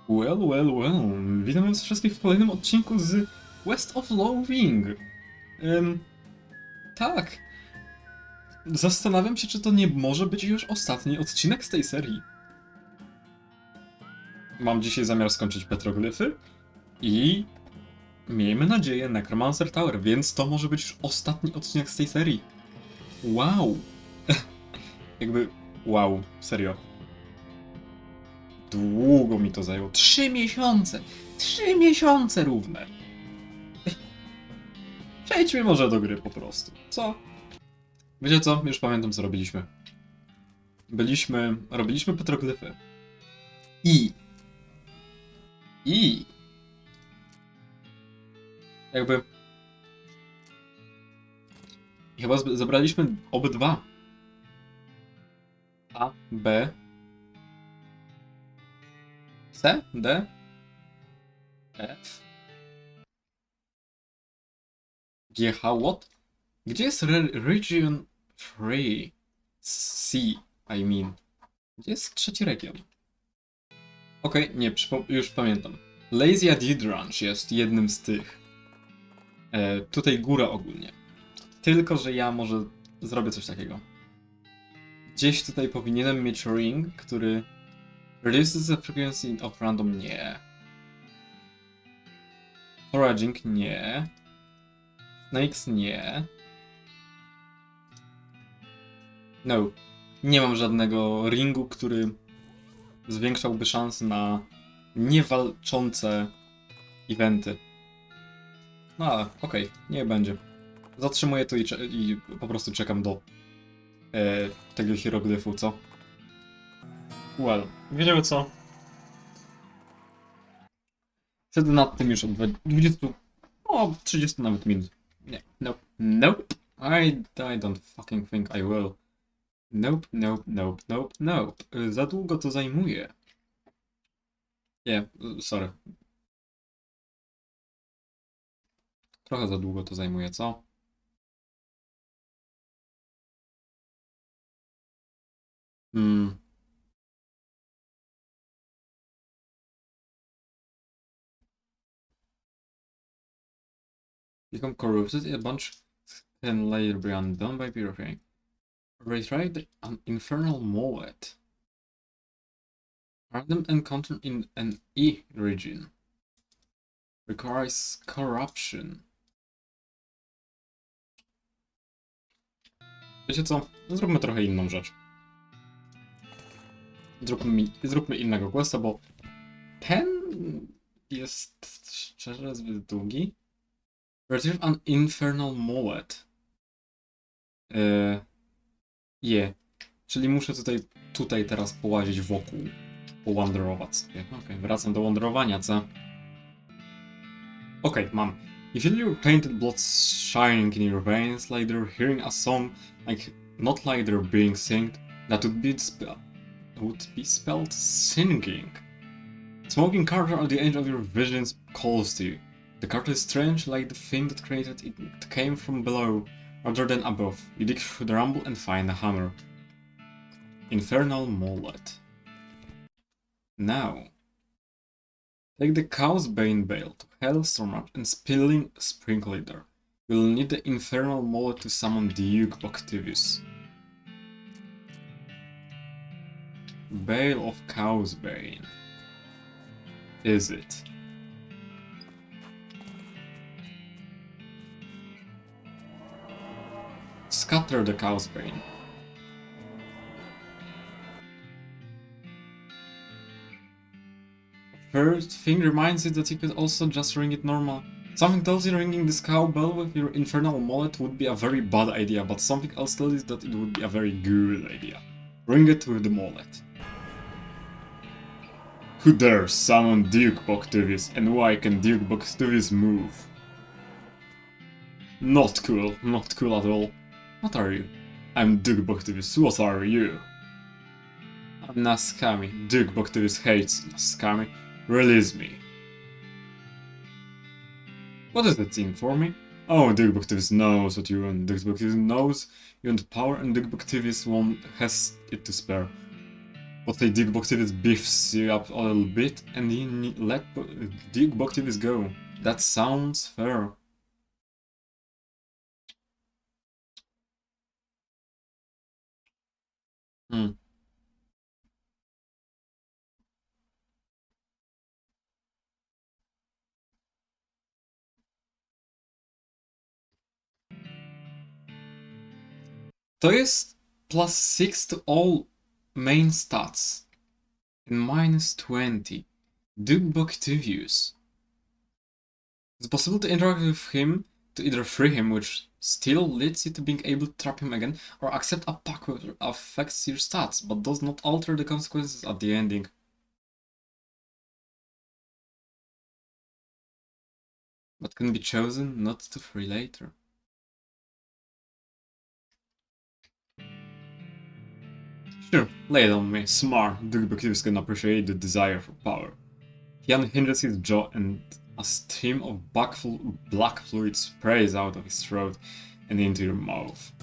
Well. Witam was wszystkich w kolejnym odcinku z West of Loathing. Tak. Zastanawiam się, czy to nie może być już ostatni odcinek z tej serii. Mam dzisiaj zamiar skończyć petroglyfy i miejmy nadzieję Necromancer Tower, więc to może być już ostatni odcinek z tej serii. Wow. Wow, serio. Długo mi to zajęło. 3 miesiące! 3 miesiące równe! Przejdźmy może do gry po prostu. Co? Wiecie co? Już pamiętam, co robiliśmy. Robiliśmy petroglyfy. I jakby chyba zebraliśmy obydwa. A, B, C, D, F, G, H, what? Gdzie jest region 3? C, I mean. Gdzie jest trzeci region? Okej, nie, już pamiętam. Lazy Dead Ranch jest jednym z tych. Tutaj góra ogólnie. Tylko, że ja może zrobię coś takiego. Gdzieś tutaj powinienem mieć ring, który reduces the frequency of random, nie. Foraging, nie. Snakes, nie. No. Nie mam żadnego ringu, który zwiększałby szanse na niewalczące eventy. No ale okej, nie będzie. Zatrzymuję to i po prostu czekam do tego hieroglyfu, co? Well, wiedziałem co? Siedzę nad tym już od 20, 30 nawet minut. Nie, nope. I don't fucking think I will. Nope. Za długo to zajmuje. Nie, sorry. Trochę za długo to zajmuje, co? Become corrupted, a bunch can later be undone by purifying. Retrieve an infernal mullet. Random encounter in an E region. Requires corruption. Wiecie co? Zróbmy trochę inną rzecz. Zróbmy innego questa, bo ten jest szczerze zbyt długi. Retrieve an infernal mullet. Czyli muszę tutaj teraz połazić wokół. Powandrować sobie. Okej, wracam do wandrowania, co? Okej, mam. You feel your tainted blood shining in your veins, like they're hearing a song, not like they're being singed. That would be spelled singing. Smoking carter at the edge of your visions calls to you. The carter is strange, like the thing that created it came from below, rather than above. You dig through the rumble and find a hammer. Infernal mullet. Now, take the cow's bane bale to Hellstorm and sprinkle it there. You'll need the infernal mullet to summon Duke Bactivius. Bale of cow's bane. Is it? Scatter the cow's bane. First thing reminds you that you could also just ring it normal. Something tells you ringing this cow bell with your infernal mullet would be a very bad idea, but something else tells you that it would be a very good idea. Ring it with the mullet. Who dares summon Duke Bactivius, and why can Duke Bactivius move? Not cool at all. What are you? I'm Duke Bactivius, what are you? I'm Naskami. Duke Bactivius hates Naskami. Release me. What is that thing for me? Oh, Duke Bactivius knows what you want. Duke Bactivius knows you want power, and Duke Bactivius has it to spare. But say Dig Boctivis beefs you up a little bit and then let Dig Boctivis go. That sounds fair. To jest +6 to all main stats. And -20. Duke Boctivius. It's possible to interact with him to either free him, which still leads you to being able to trap him again, or accept a pact which affects your stats, but does not alter the consequences at the ending. But can be chosen not to free later. Sure, lay it on me. Smart. Duke Boctivius can appreciate the desire for power. He unhinges his jaw and a stream of black fluid sprays out of his throat and into your mouth.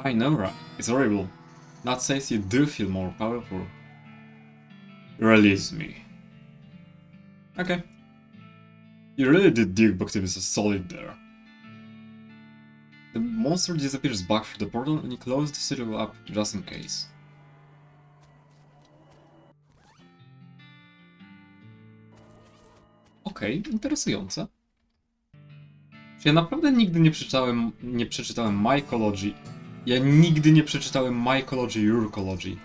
I know, right? It's horrible. That says you do feel more powerful. Release me. Okay. You really did Duke Boctivius a solid there. The monster disappears back through the portal and you close the citadel up just in case. Okej, interesujące. Ja naprawdę nigdy nie przeczytałem Mycology. Ja nigdy nie przeczytałem Mycology Urcology.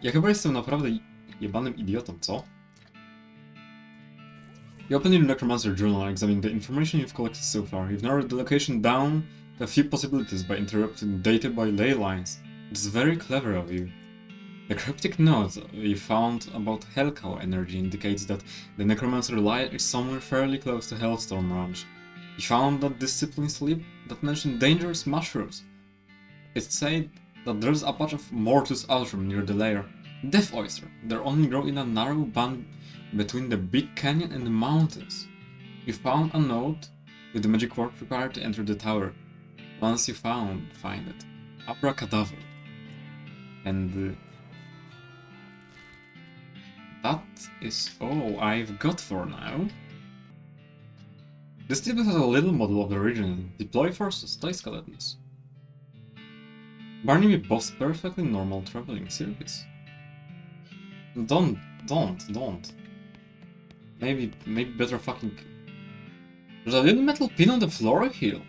Ja chyba jestem naprawdę jebanym idiotą, co? You open your Necromancer journal and examine the information you've collected so far. You've narrowed the location down to a few possibilities by interrupting data by ley lines. It's very clever of you. The cryptic note you found about Hellcow energy indicates that the Necromancer Lair is somewhere fairly close to Hellstorm Ranch. You found that discipline slip that mentioned dangerous mushrooms. It said that there's a patch of Mortus Altrum near the lair. Death Oyster. They only grow in a narrow band between the big canyon and the mountains. You found a note with the magic word required to enter the tower. Once you find it. Abracadabra. And that is all I've got for now. This tip has a little model of the region. Deploy forces, toy skeletons. Barney buffs perfectly normal traveling circuits. Don't. Maybe better fucking... There's a little metal pin on the floor here.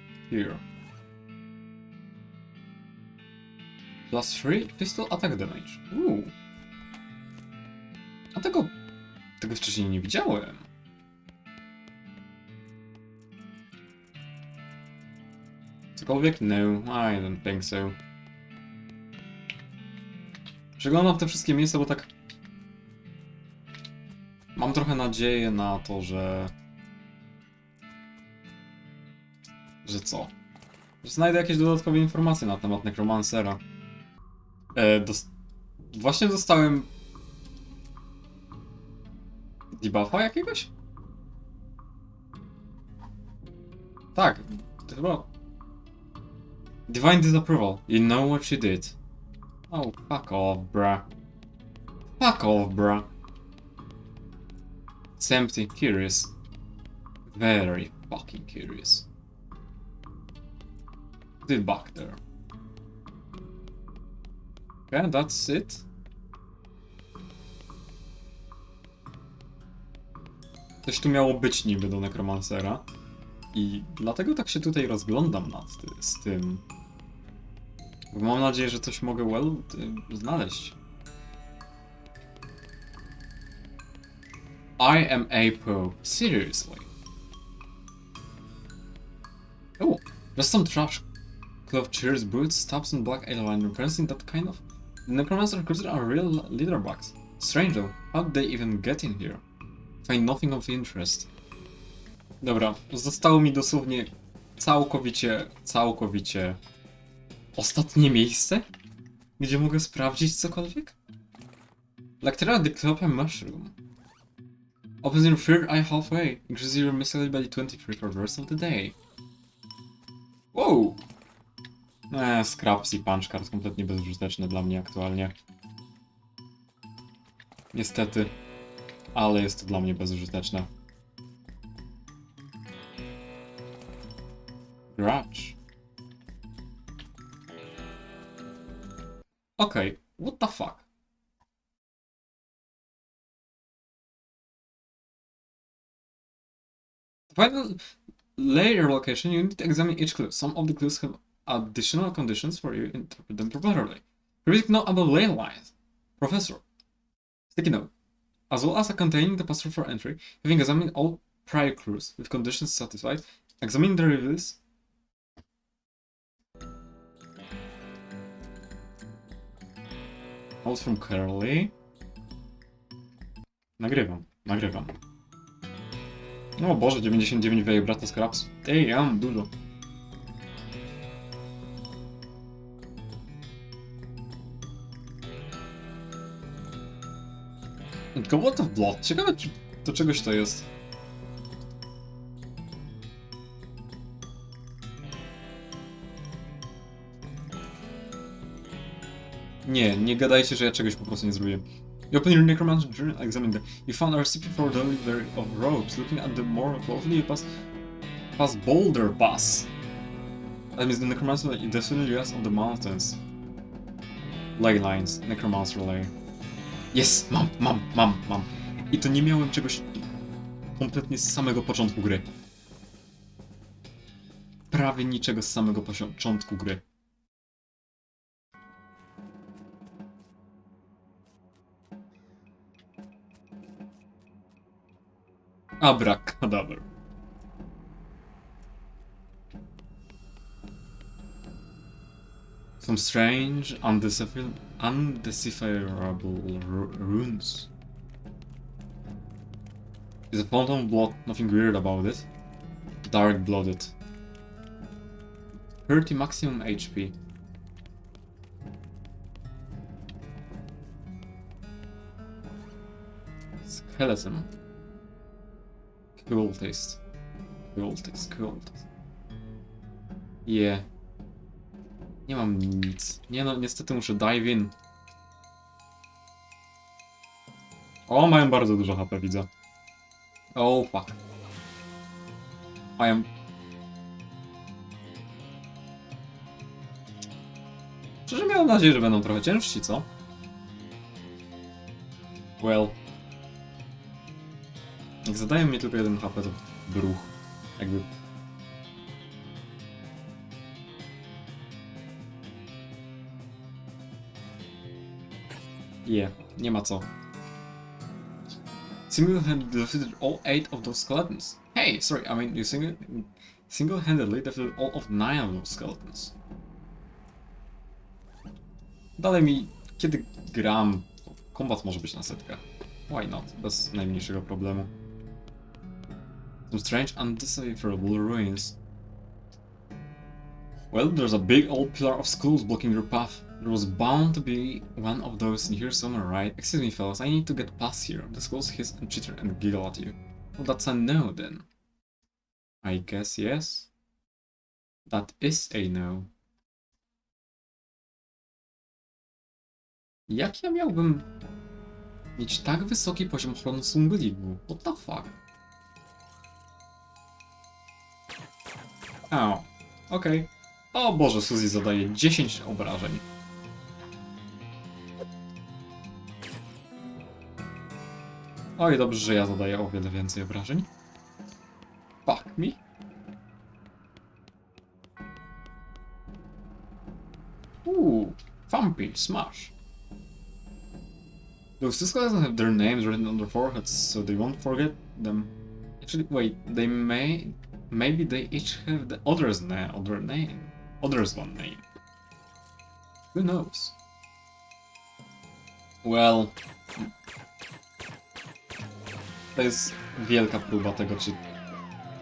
+3 pistol attack damage. A tego wcześniej nie widziałem. Cokolwiek? No, I don't think so. Przeglądam te wszystkie miejsca, bo tak... Mam trochę nadzieję na to, że... Że co? Że znajdę jakieś dodatkowe informacje na temat Necromancera. Właśnie dostałem... debuffa jakiegoś? Tak, to chyba... Divine Disapproval. You know what you did. Oh, fuck off, bruh. Fuck off, bruh. It's empty. Curious. Very fucking curious. Put it back there. Okay, that's it. Coś tu miało być niby do Necromancera. I dlatego tak się tutaj rozglądam z tym. Bo mam nadzieję, że coś mogę znaleźć. I am Apo. Seriously. Oh, there's some trash. Cloth chairs, boots, stops and black ale wine representing that kind of... The Necromancer cruiser are real leaderbugs. Strange though, how did they even get in here? Find nothing of interest. Dobra, zostało mi dosłownie całkowicie ostatnie miejsce, gdzie mogę sprawdzić cokolwiek? Lacteria Diclopa Mushroom. Opens your third eye halfway, increases your mystical by 23 for the rest of the day. Wow! Scraps i punch card kompletnie bezużyteczne dla mnie aktualnie. Niestety. Ale jest to dla mnie bezużyteczne. Grudge. Okej, what the fuck? To final layer location, you need to examine each clue. Some of the clues have additional conditions for you to interpret them properly. Please know about ley lines. Professor. Sticky note. As well as containing the password for entry, having examined all prior clues with conditions satisfied, examine the reviews. Notes from Curly. Nagrywam. O Boże, 99 wieje brata scraps. Ej, ja mam dużo. Tylko what of blood? Ciekawe, czy do czegoś to jest. Nie gadajcie, że ja czegoś po prostu nie zrobiłem. You open your necromancer journal, examine them. You found a recipe for delivery of robes. Looking at them more closely, you pass Boulder Pass. That means the necromancer is definitely us on the mountains. Ley lines, necromancer ley. Yes, mam. I to nie miałem czegoś kompletnie z samego początku gry. Prawie niczego z samego początku gry. Abracadabra. Some strange, undecipherable runes. Is a fountain of blood, nothing weird about it. Dark-blooded. 30 maximum HP. Skeleton. Cool taste. Yeah. Nie mam nic. Nie no, niestety muszę dive in. O, mają bardzo dużo HP, widzę. Oh fuck. Mają... Szczerze miałem nadzieję, że będą trochę ciężsi, co? Well. Jak zadają mi tylko 1 HP, to bruch. Jakby... Nie ma co. Single-handedly defeated all 8 of those skeletons. Hey, sorry, I mean you single-handedly defeated all of 9 of those skeletons. Dalej mi, kiedy gram, kombat może być na setkach. Why not? Bez najmniejszego problemu. Some strange, undecipherable ruins. Well, there's a big old pillar of skulls blocking your path. There was bound to be one of those in here somewhere, right? Excuse me, fellas, I need to get past here. The skulls hiss and chitter and giggle at you. Well, that's a no, then. I guess yes. That is a no. Jak ja miałbym mieć tak wysoki poziom ochrony Sungligu? What the fuck? Okej. O Boże, Suzy zadaje 10 obrażeń. Oj, dobrze, że ja zadaję o wiele więcej obrażeń. Fuck me. Thumpy, smash. Those two skeletons have their names written on their foreheads, so they won't forget them. Actually, wait, maybe they each have the other's one name. Who knows? Well... To jest wielka próba tego, czy...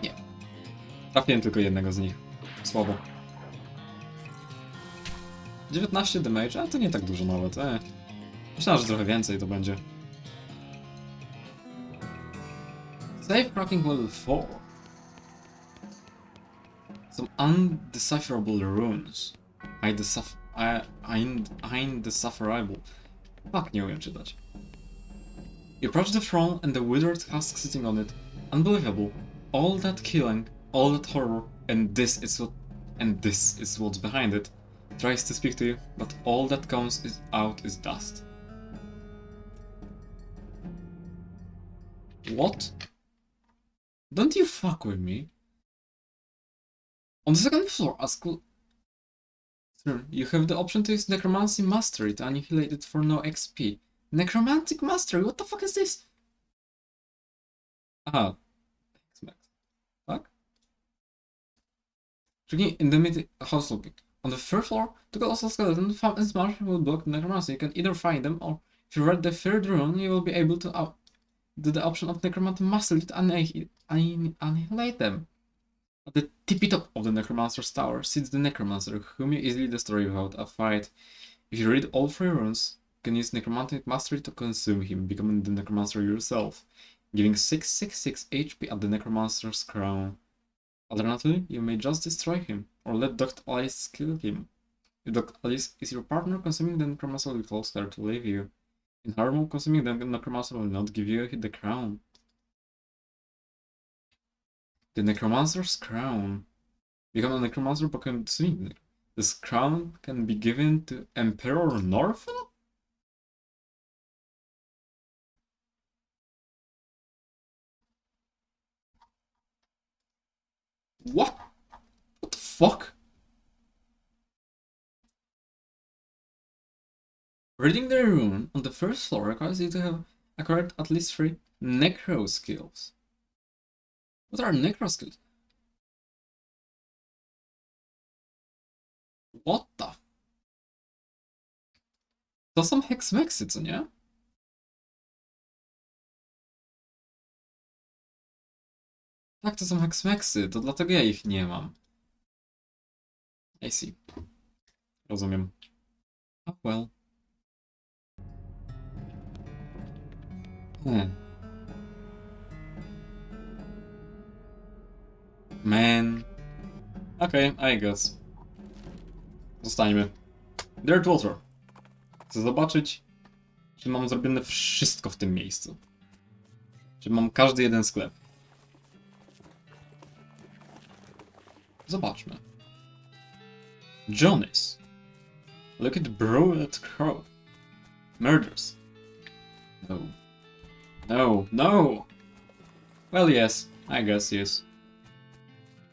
Nie. Trafiłem tylko jednego z nich. Słabo. 19 damage, ale to nie tak dużo nawet, Myślałem, że trochę więcej to będzie. Save cracking level 4. Some undecipherable runes. Undecipherable. Fuck, nie umiem czytać. You approach the throne and the withered husk sitting on it. Unbelievable. All that killing, all that horror, and this is what's behind it. Tries to speak to you, but all that comes out is dust. What? Don't you fuck with me? On the second floor, you have the option to use Necromancy Mastery to annihilate it for no XP. Necromantic Mastery? What the fuck is this? Ah. Fuck? Checking in the mid-house looking. On the third floor, the colossal skeleton found in Smash will block Necromancy. You can either find them, or if you read the third rune, you will be able to do the option of Necromantic Mastery to annihilate them. At the tippy top of the Necromancer's tower sits the Necromancer, whom you easily destroy without a fight. If you read all 3 runes, you can use Necromantic Mastery to consume him, becoming the Necromancer yourself, giving 666 HP at the Necromancer's crown. Alternatively, you may just destroy him, or let Dr. Alice kill him. If Dr. Alice is your partner, consuming the Necromancer will cause her to leave you. In her mode, consuming the Necromancer will not give you the crown. The Necromancer's crown. Become a Necromancer by consuming. This crown can be given to Emperor Norfel? What? What the fuck? Reading the rune on the first floor requires you to have acquired at least 3 Necro skills. What are Necro skills? What the? To są heksmeksy, co nie? Tak, to są heksmeksy, to dlatego ja ich nie mam. I see. Rozumiem. Oh well. Man. Okay, I guess. Zostańmy. Dirtwater. Chcę zobaczyć, czy mam zrobione wszystko w tym miejscu. Czy mam każdy jeden sklep. Zobaczmy. Johnny's. Look at Brewed Crow. Murders. No. No, no! Well, yes. I guess yes.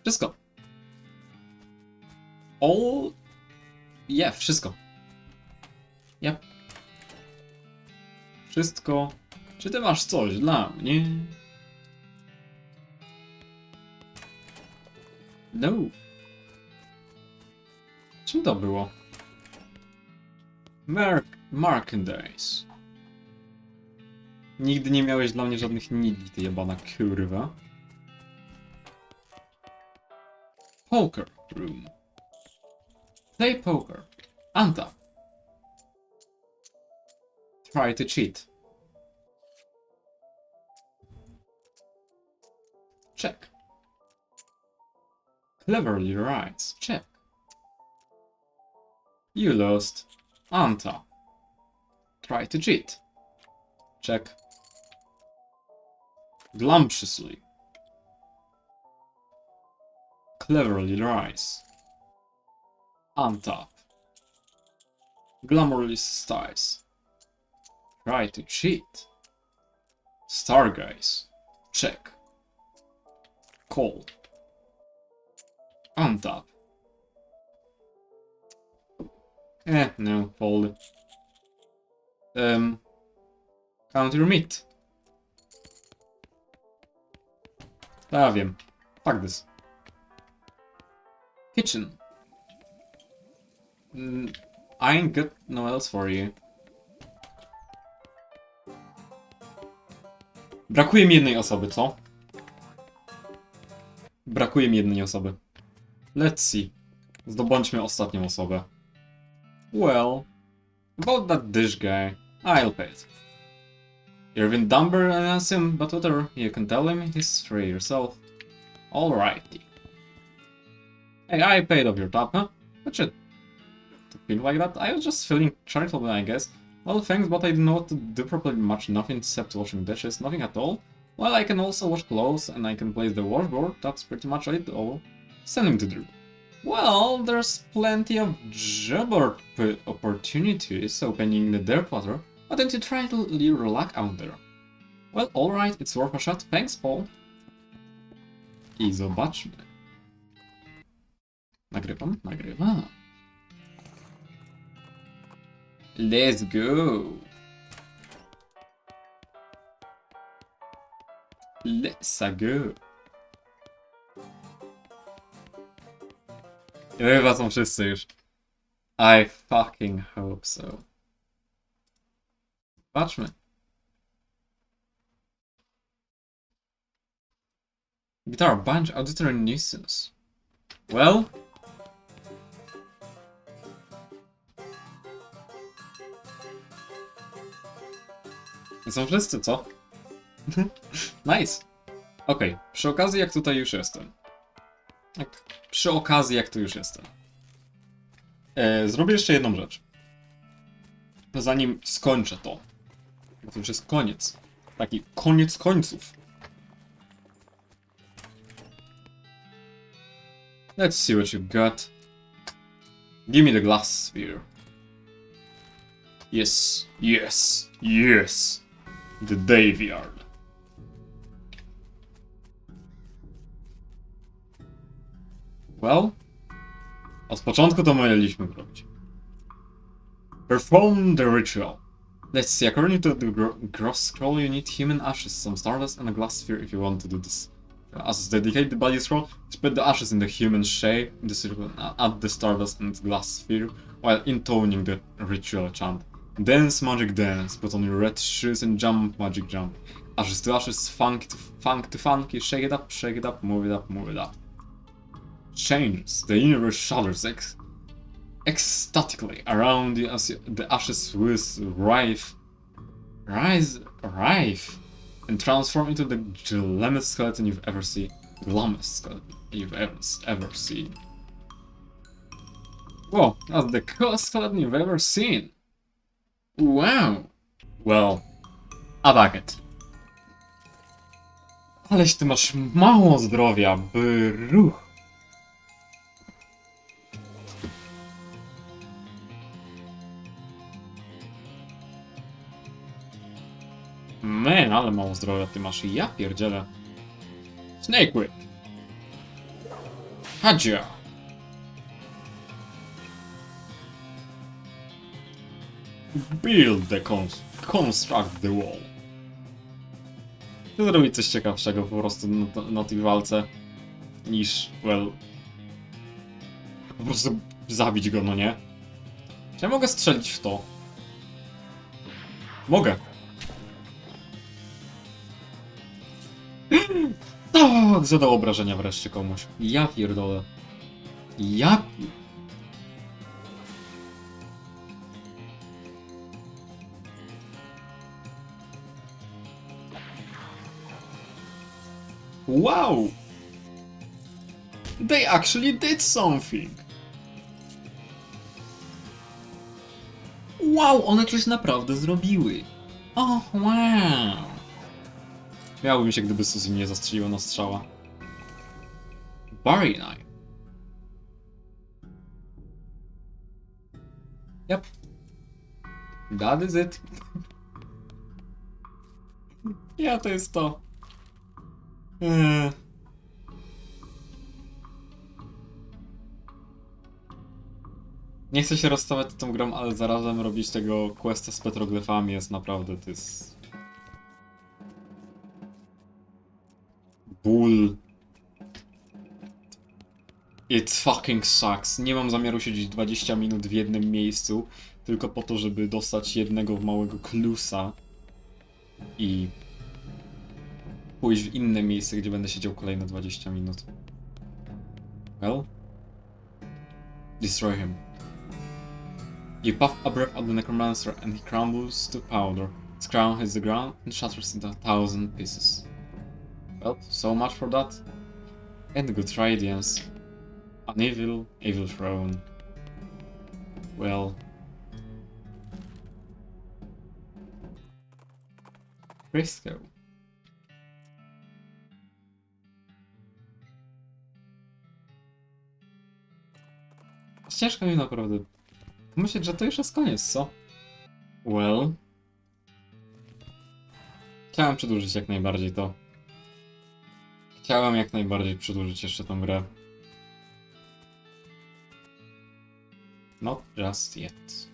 Wszystko. All... Yeah, wszystko. Yep. Wszystko. Czy ty masz coś dla mnie? No. Czym to było? Merchandise. Nigdy nie miałeś dla mnie żadnych nigdy, ty jebana kurwa. Poker room. Play poker. Untap. Try to cheat. Check. Cleverly writes. Check. You lost. Untap. Try to cheat. Check. Glumptiously. Cleverly rise. Untap. Glamorously styles. Try to cheat. Stargaze. Check. Call. Untap. No, fold. Count your meat. Ja wiem. Fuck this. Kitchen. I ain't got no else for you. Brakuje mi jednej osoby, co? Brakuje mi jednej osoby. Let's see. Zdobądźmy ostatnią osobę. Well, about that dish guy, I'll pay it. You're even dumber than I assume, but whatever, you can tell him he's free yourself. Alrighty. Hey, I paid off your tab, huh? But shit. To feel like that, I was just feeling charitable, I guess. Well, thanks, but I don't know what to do properly much. Nothing except washing dishes, nothing at all. Well, I can also wash clothes, and I can place the washboard. That's pretty much it all. Something to do. Well, there's plenty of job opportunities opening in the dirt water. Why don't you try to leave your luck out there? Well, alright, it's worth a shot. Thanks, Paul. I zobaczmy. Nagrywam. Let's go. Let's go. Chyba są wszyscy już. I fucking hope so. Patrzmy. Guitar, bunch, auditory nuisance. Well... I są wszyscy, co? Nice. Okej, przy okazji jak tutaj już jestem. Tak, przy okazji jak tu już jestem. Zrobię jeszcze jedną rzecz. Zanim skończę to. Bo to już jest koniec. Taki koniec końców. Let's see what you got. Give me the glass sphere. Yes, yes, yes. The Daveyard. Well, od początku to mieliśmy robić. Perform the ritual. Let's see, according to the gross scroll, you need human ashes, some stardust, and a glass sphere if you want to do this. As dedicate the body scroll, spread the ashes in the human shape, in the circle, add the stardust and glass sphere, while intoning the ritual chant. Dance magic dance, put on your red shoes and jump magic jump. Ashes to ashes, funk to funky, shake it up, move it up, move it up. Changes, the universe shudders ecstatically around you as the ashes whiz rife, and transform into the glammest skeleton you've ever seen. Whoa, that's the coolest skeleton you've ever seen. Wow. Well, a bucket. Aleś ty masz mało zdrowia, bruch. Man, ale mało zdrowia ty masz. Ja pierdzielę. Snake Whip. Hadzia. Build the construct the wall. Chcę zrobić coś ciekawszego po prostu na tej walce niż, well... Po prostu zabić go, no nie? Czy ja mogę strzelić w to? Mogę. Tak, zadał obrażenia wreszcie komuś. Ja pierdolę. Wow! They actually did something! Wow, one coś naprawdę zrobiły! Oh, wow! Miałoby się, gdyby Suzy nie zastrzeliła na strzała. Very nice. Yep. That is it. Ja, to jest to. Nie chcę się rozstawać z tą grą, ale zarazem robić tego questa z petroglyfami jest naprawdę, to jest... ból. It fucking sucks. Nie mam zamiaru siedzieć 20 minut w jednym miejscu, tylko po to, żeby dostać jednego małego klusa i pójść w inne miejsce, gdzie będę siedział kolejne 20 minut. Well? Destroy him. You puff a breath at the necromancer and he crumbles to powder. His crown hits the ground and shatters into 1,000 pieces. Well, so much for that. And good radiance. An evil throne. Well... Frisco. Ciężko mi naprawdę myśleć, że to już jest koniec, co? Well... Chciałem przedłużyć jak najbardziej to. Chciałem jak najbardziej przedłużyć jeszcze tą grę. Not just yet.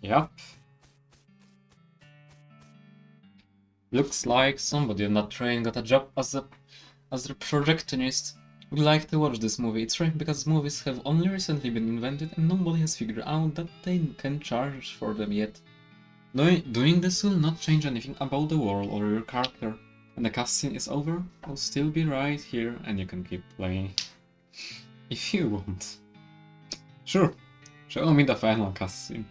Yep. Looks like somebody on that train got a job as the projectionist. Would like to watch this movie. It's right because movies have only recently been invented and nobody has figured out that they can charge for them yet. Doing this will not change anything about the world or your character. When the cutscene is over, I'll still be right here and you can keep playing. If you want. Sure. Show me the final cutscene.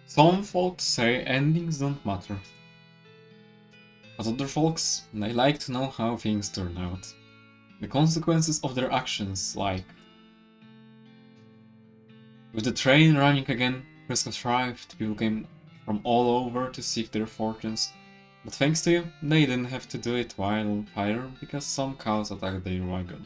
Some folks say endings don't matter. But other folks, they like to know how things turn out. The consequences of their actions, like... With the train running again, Frisco thrived, people came from all over to seek their fortunes. But thanks to you, they didn't have to do it while on fire, because some cows attacked their wagon.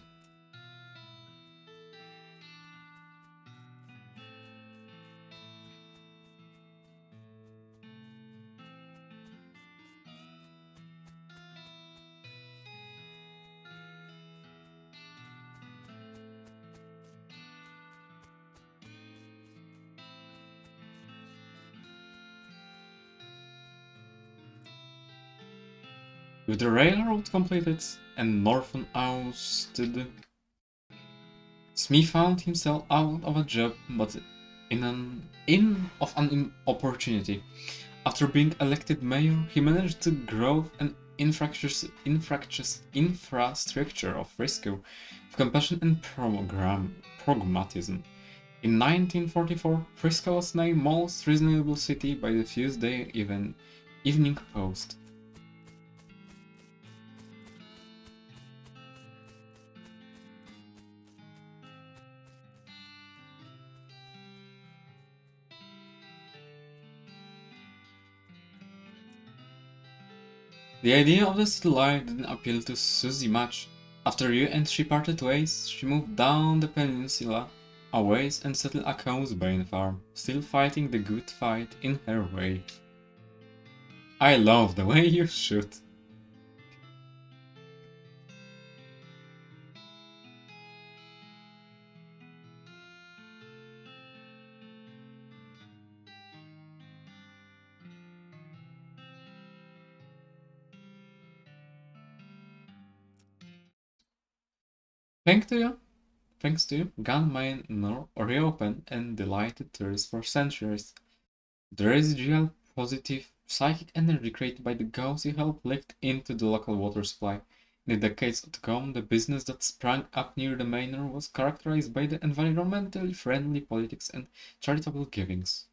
With the railroad completed and Northern ousted, Smith found himself out of a job, but in an opportunity. After being elected mayor, he managed to grow an infrastructure of Frisco with compassion and pragmatism. In 1944, Frisco was named most reasonable city by the Tuesday Evening Post. The idea of the city life didn't appeal to Susie much. After you and she parted ways, she moved down the peninsula a ways and settled a Causebane farm, still fighting the good fight in her way. I love the way you shoot. Thanks to you, gun mine reopened and delighted tourists for centuries. The residual positive psychic energy created by the gauzy helped lift into the local water supply. In the decades to come, the business that sprang up near the manor was characterized by the environmentally friendly politics and charitable givings.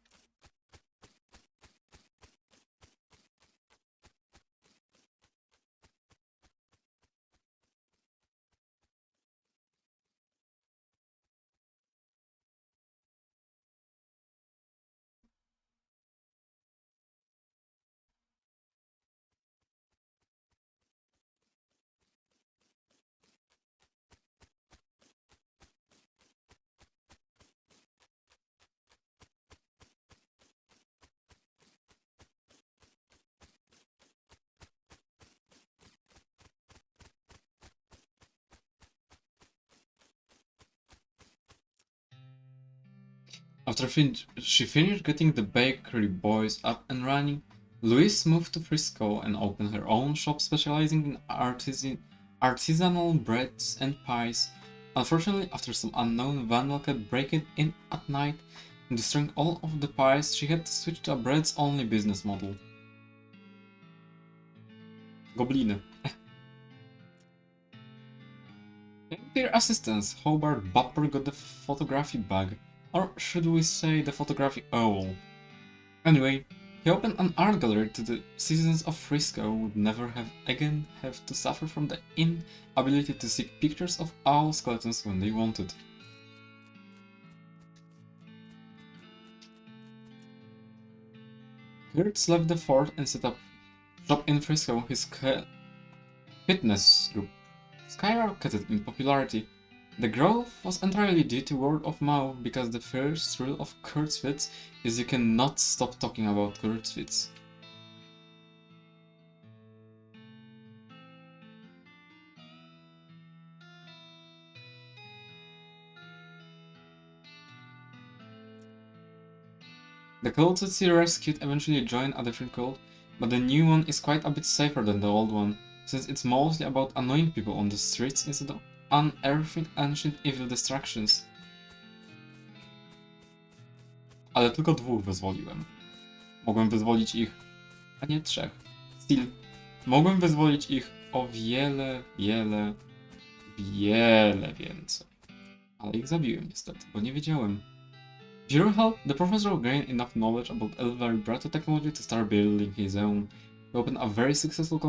After she finished getting the bakery boys up and running, Louise moved to Frisco and opened her own shop specializing in artisanal breads and pies. Unfortunately, after some unknown vandal kept breaking in at night and destroying all of the pies, she had to switch to a breads-only business model. Gobliny. Thanks to your assistance, Hobart Bupper got the photography bug. Or should we say the photographic owl? Anyway, he opened an art gallery to the citizens of Frisco would never again have to suffer from the inability to see pictures of owl skeletons when they wanted. Kurtz left the fort and set up shop in Frisco. His fitness group skyrocketed in popularity. The growth was entirely due to word of mouth because the first rule of Kurt's Fits is you cannot stop talking about Kurt's Fits. The cult that he rescued eventually joined a different cult, but the new one is quite a bit safer than the old one, since it's mostly about annoying people on the streets instead of unearthing ancient evil distractions. Ale tylko 2 wyzwoliłem. Mogłem wyzwolić ich, a nie 3. Still, mogłem wyzwolić ich o wiele więcej. Ale ich zabiłem niestety, bo nie wiedziałem. With your help, the professor gained enough knowledge about elevator vibrato technology to start building his own. He opened a very successful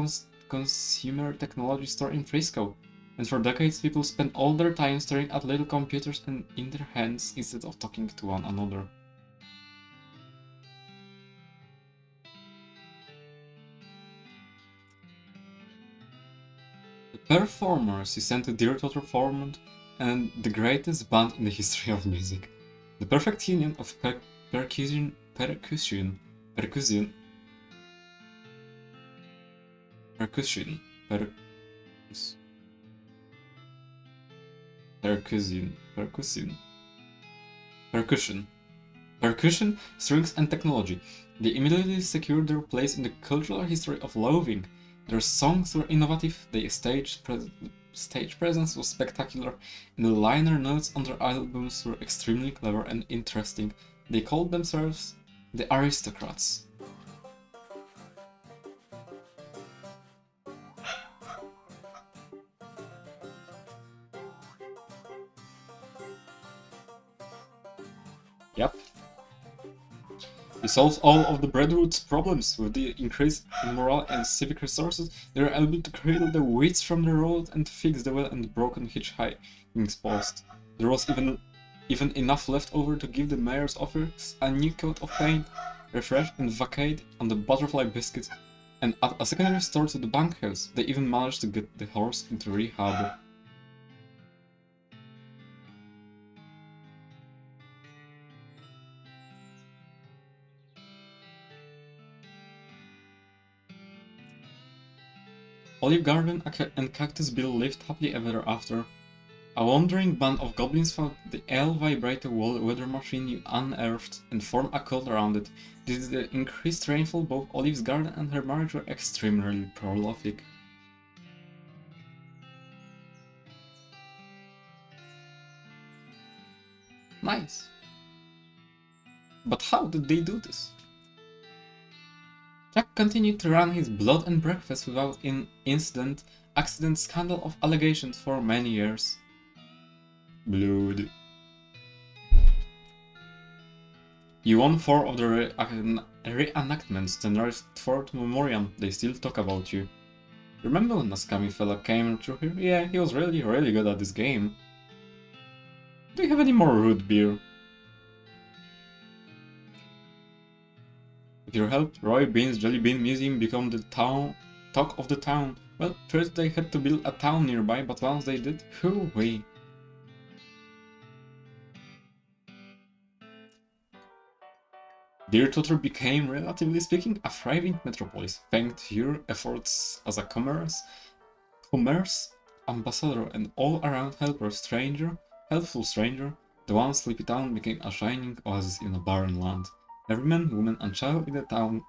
consumer technology store in Frisco, and for decades people spent all their time staring at little computers and in their hands instead of talking to one another. The performers he sent to Dear Total formed and the greatest band in the history of music. The perfect union of percussion, percussion, strings, and technology. They immediately secured their place in the cultural history of loathing. Their songs were innovative, their stage presence was spectacular, and the liner notes on their albums were extremely clever and interesting. They called themselves the Aristocrats. Yep. He solves all of the Breadwood's problems. With the increase in morale and civic resources, they were able to cradle the weeds from the road and fix the well and broken hitchhiking post. There was even enough left over to give the mayor's office a new coat of paint, refresh and vacate on the butterfly biscuits, and add a secondary store to the bunkhouse. They even managed to get the horse into rehab. Olive Garden and Cactus Bill lived happily ever after. A wandering band of goblins found the El Vibrator weather machine you unearthed and formed a cult around it. Due to the increased rainfall, both Olive's garden and her marriage were extremely prolific. Nice. But how did they do this? Jack continued to run his blood and breakfast without accident, scandal of allegations for many years. Blood. You won 4 of the reenactments, the North Fort Memorial. They still talk about you. Remember when a scummy fella came through here? Yeah, he was really good at this game. Do you have any more root beer? With your help, Roy Bean's Jelly Bean Museum became the talk of the town. Well, first they had to build a town nearby, but once they did, hooray! Dear Totter became, relatively speaking, a thriving metropolis, thanks to your efforts as a commerce ambassador and all-around helpful stranger. The one sleepy town became a shining oasis in a barren land. Every man, woman, and child in the town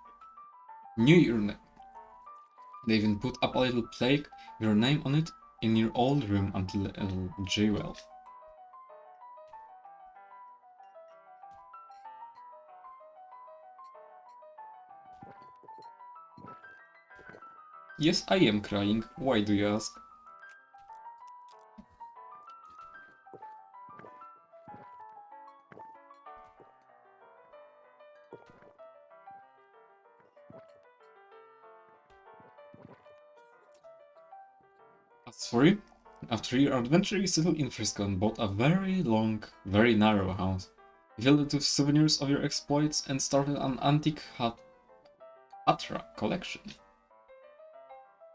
knew your name. They even put up a little plaque with your name on it in your old room until J-Well. Yes, I am crying. Why do you ask? As for you, after your adventure, you settled in Frisco and bought a very long, very narrow house. You filled it with souvenirs of your exploits and started an antique Hatra collection.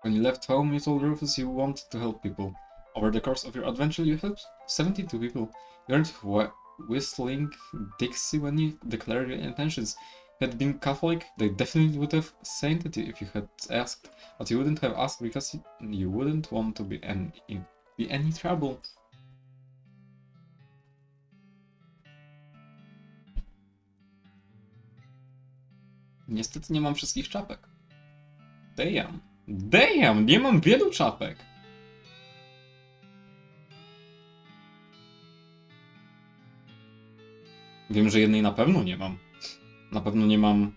When you left home, you told Rufus you wanted to help people. Over the course of your adventure, you helped 72 people. You weren't whistling Dixie when you declared your intentions. If you had been Catholic, they definitely would have sainted you if you had asked, but you wouldn't have asked because you wouldn't want to be any trouble. Niestety nie mam wszystkich czapek. Damn, nie mam wielu czapek. Wiem, że jednej na pewno nie mam. Na pewno nie mam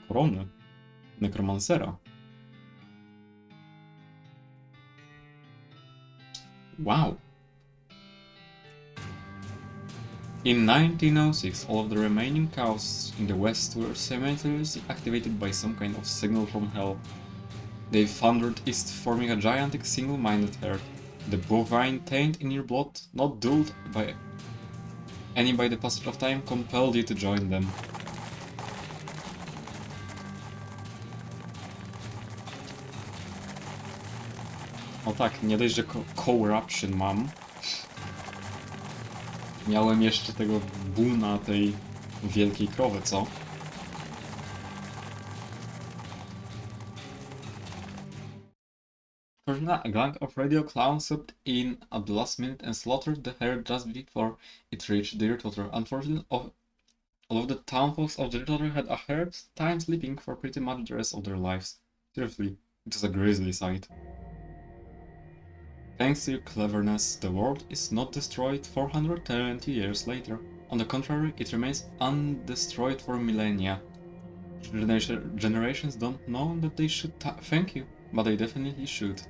korony nekromancera. Wow. In 1906, all of the remaining cows in the west were simultaneously activated by some kind of signal from hell. They thundered east, forming a gigantic single-minded herd. The bovine taint in your blood, not dulled by the passage of time, compelled you to join them. O tak, nie dość, że corruption mam. Miałem jeszcze tego buna tej wielkiej krowy, co? A gang of radio clowns swooped in at the last minute and slaughtered the herd just before it reached the Dirtwater. Unfortunately, all of the townfolks of the Dirtwater had a hard time sleeping for pretty much the rest of their lives. Seriously, it was a grisly sight. Thanks to your cleverness, the world is not destroyed 420 years later. On the contrary, it remains undestroyed for millennia. Generations don't know that they should thank you, but they definitely should.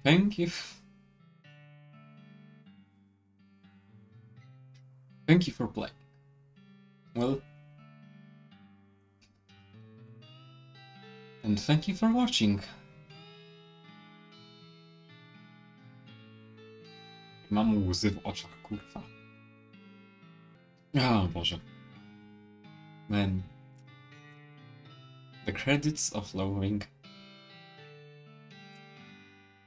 Thank you. Thank you for playing. Well, and thank you for watching. Mam łzy w oczach, kurwa. O Boże. Man. The credits of Loathing.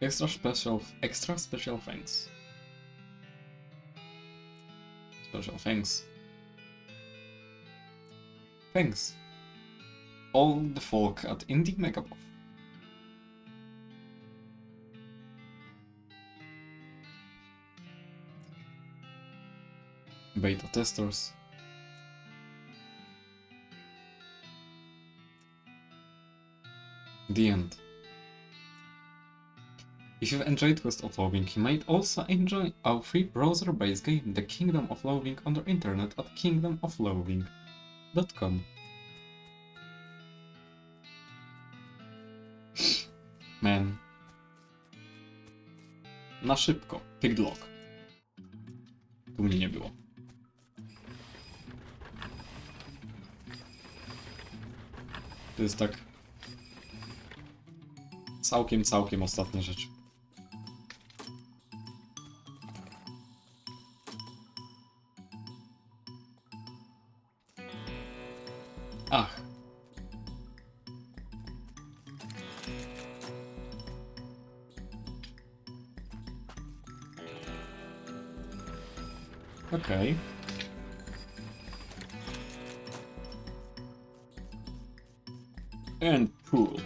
Extra special thanks. Special thanks. Thanks. All the folk at Indie Megabuff. Beta testers. The end. If you've enjoyed Quest of Loathing, you might also enjoy our free browser-based game, The Kingdom of Loathing, on the internet at kingdomofloathing.com. Man. Na szybko. Picked lock. Tu mnie nie było. To jest tak... Całkiem ostatnia rzecz. Ach. Okej. And pool.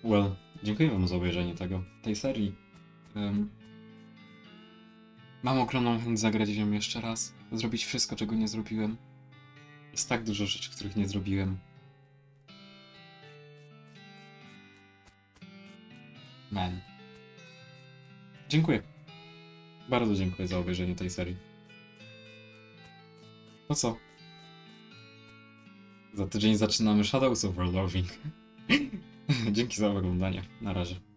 Well, dziękuję wam za obejrzenie tej serii. Mam ogromną chęć zagrać ją jeszcze raz, zrobić wszystko, czego nie zrobiłem. Jest tak dużo rzeczy, których nie zrobiłem. Man. Dziękuję. Bardzo dziękuję za obejrzenie tej serii. No co? Za tydzień zaczynamy Shadows over Loathing. Dzięki za oglądanie. Na razie.